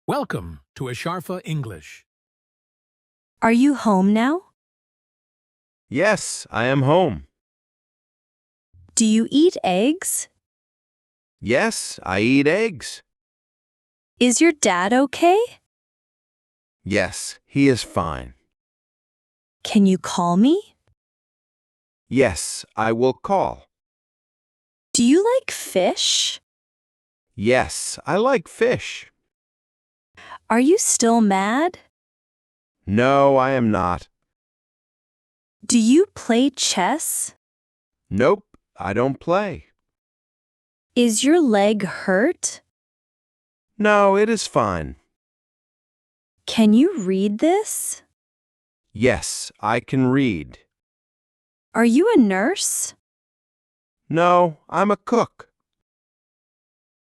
Welcome to Asharfa English. Are you home now? Yes, I am home. Do you eat eggs? Yes, I eat eggs. Is your dad okay? Yes, he is fine. Can you call me? Yes, I will call. Do you like fish? Yes, I like fish. Are you still mad? No, I am not. Do you play chess? Nope, I don't play. Is your leg hurt? No, it is fine. Can you read this? Yes, I can read. Are you a nurse? No, I'm a cook.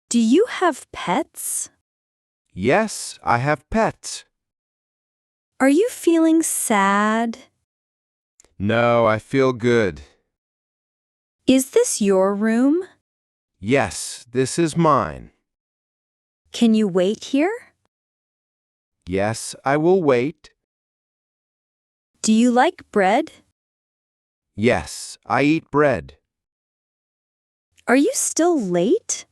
Do you have pets? Yes, I have pets. Are you feeling sad? No, I feel good. Is this your room? Yes, this is mine. Can you wait here? Yes, I will wait. Do you like bread? Yes, I eat bread. Are you still late?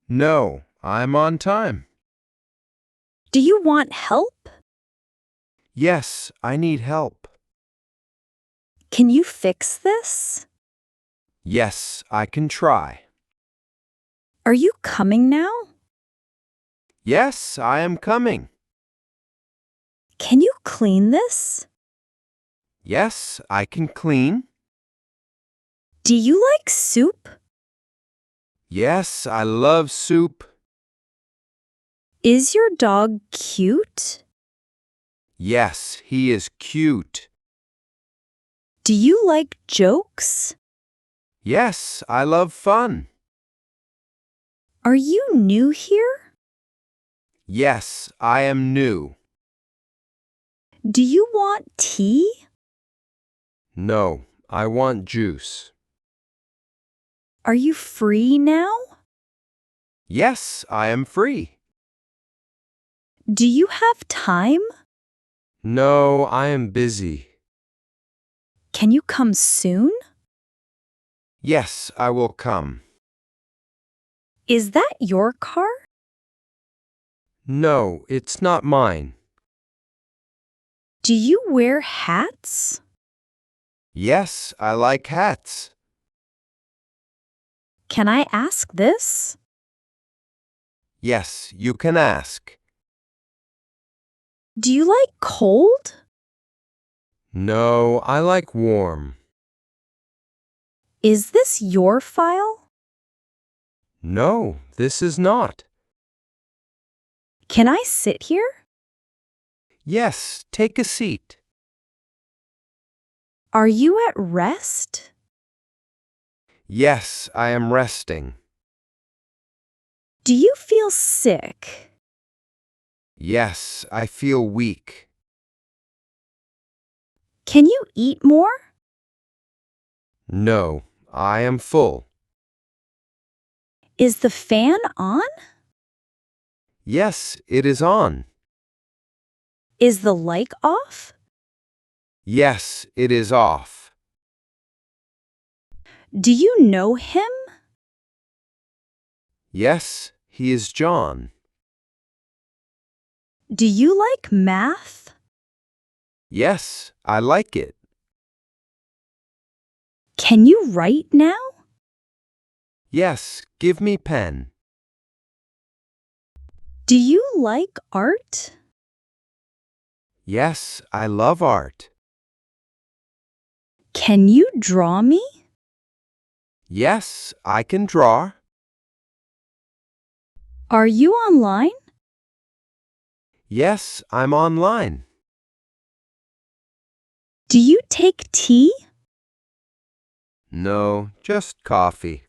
No, I'm on time. Do you want help? Yes, I need help. Can you fix this? Yes, I can try. Are you coming now? Yes, I am coming. Can you clean this? Yes, I can clean. Do you like soup? Yes, I love soup. Is your dog cute? Yes, he is cute. Do you like jokes? Yes, I love fun. Are you new here? Yes, I am new. Do you want tea? No, I want juice. Are you free now? Yes, I am free. Do you have time? No, I am busy. Can you come soon? Yes, I will come. Is that your car? No, it's not mine. Do you wear hats? Yes, I like hats. Can I ask this? Yes, you can ask. Do you like cold? No, I like warm. Is this your file? No, this is not. Can I sit here? Yes, take a seat. Are you at rest? Yes, I am resting. Do you feel sick? Yes, I feel weak. Can you eat more? No, I am full. Is the fan on? Yes, it is on. Is the light off? Yes, it is off. Do you know him? Yes, he is John. Do you like math? Yes, I like it. Can you write now? Yes, give me pen. Do you like art? Yes, I love art. Can you draw me? Yes, I can draw. Are you online? Yes, I'm online. Do you take tea? No, just coffee.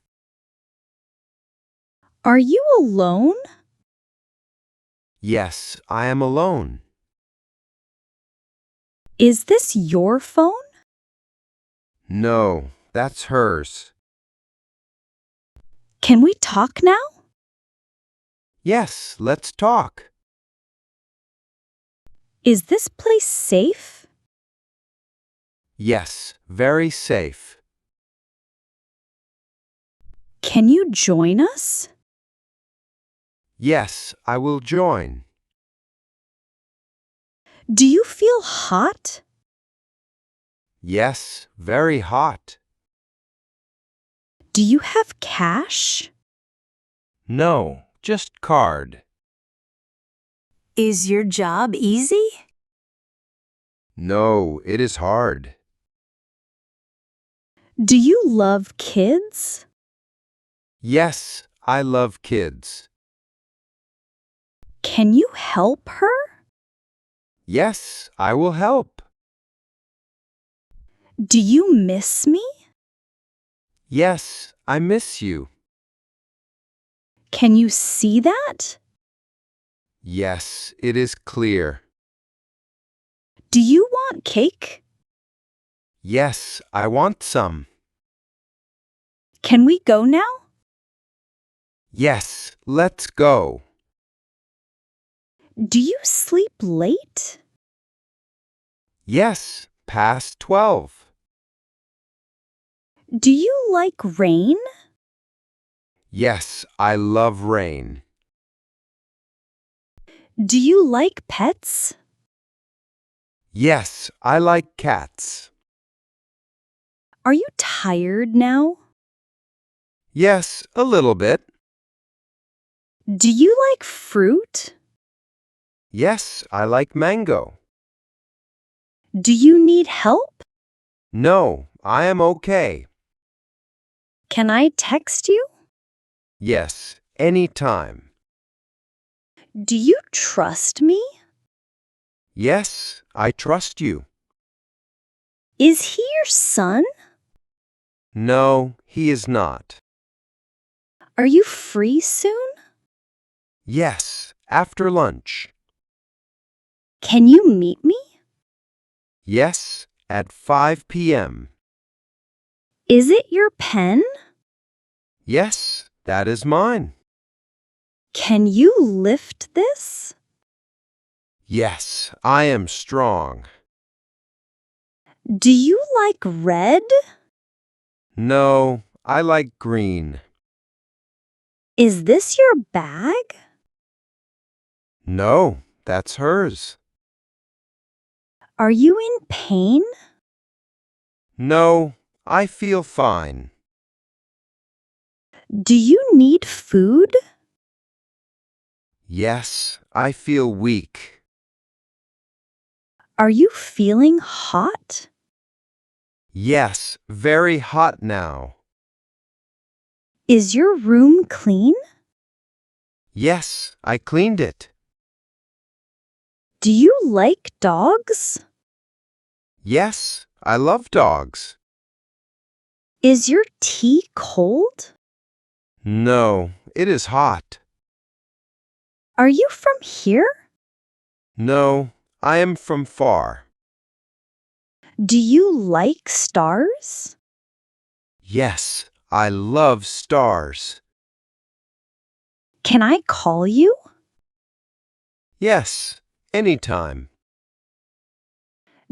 Are you alone? Yes, I am alone. Is this your phone? No, that's hers. Can we talk now? Yes, let's talk. Is this place safe? Yes, very safe. Can you join us? Yes, I will join. Do you feel hot? Yes, very hot. Do you have cash? No, just card. Is your job easy? No, it is hard. Do you love kids? Yes, I love kids. Can you help her? Yes, I will help. Do you miss me? Yes, I miss you. Can you see that? Yes, it is clear. Do you want cake? Yes, I want some. Can we go now? Yes, let's go. Do you sleep late? Yes, past 12. Do you like rain? Yes, I love rain. Do you like pets? Yes, I like cats. Are you tired now? Yes, a little bit. Do you like fruit? Yes, I like mango. Do you need help? No, I am okay. Can I text you? Yes, anytime. Do you trust me? Yes, I trust you. Is he your son? No, he is not. Are you free soon? Yes, after lunch. Can you meet me? Yes, at 5 p.m. Is it your pen? Yes, that is mine. Can you lift this? Yes, I am strong. Do you like red? No, I like green. Is this your bag? No, that's hers. Are you in pain? No, I feel fine. Do you need food? Yes, I feel weak. Are you feeling hot? Yes, very hot now. Is your room clean? Yes, I cleaned it. Do you like dogs? Yes, I love dogs. Is your tea cold? No, it is hot. Are you from here? No, I am from far. Do you like stars? Yes, I love stars. Can I call you? Yes, anytime.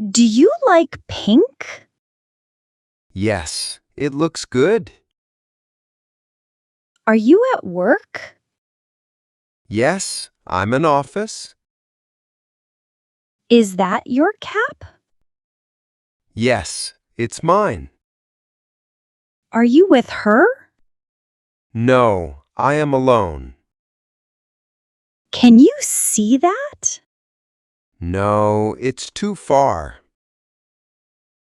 Do you like pink? Yes, it looks good. Are you at work? Yes, I'm in office. Is that your cap? Yes, it's mine. Are you with her? No, I am alone. Can you see that? No, it's too far.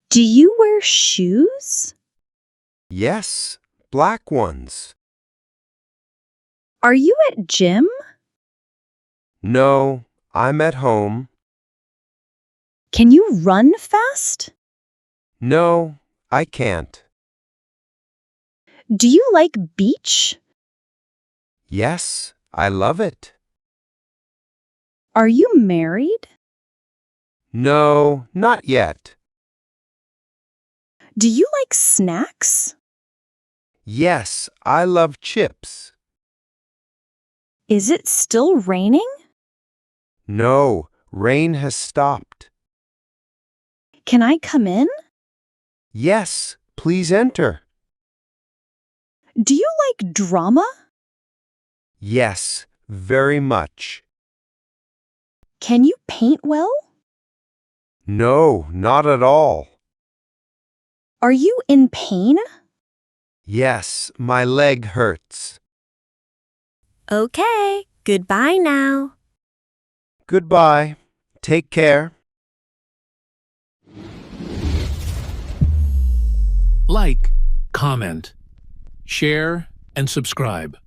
Do you wear shoes? Yes, black ones. Are you at gym? No, I'm at home. Can you run fast? No, I can't. Do you like beach? Yes, I love it. Are you married? No, not yet. Do you like snacks? Yes, I love chips. Is it still raining? No, Rain has stopped. Can I come in? Yes, please enter. Do you like drama? Yes, very much. Can you paint well? No, not at all. Are you in pain? Yes, my leg hurts. Okay, goodbye now. Goodbye. Take care. Like, comment, share, and subscribe.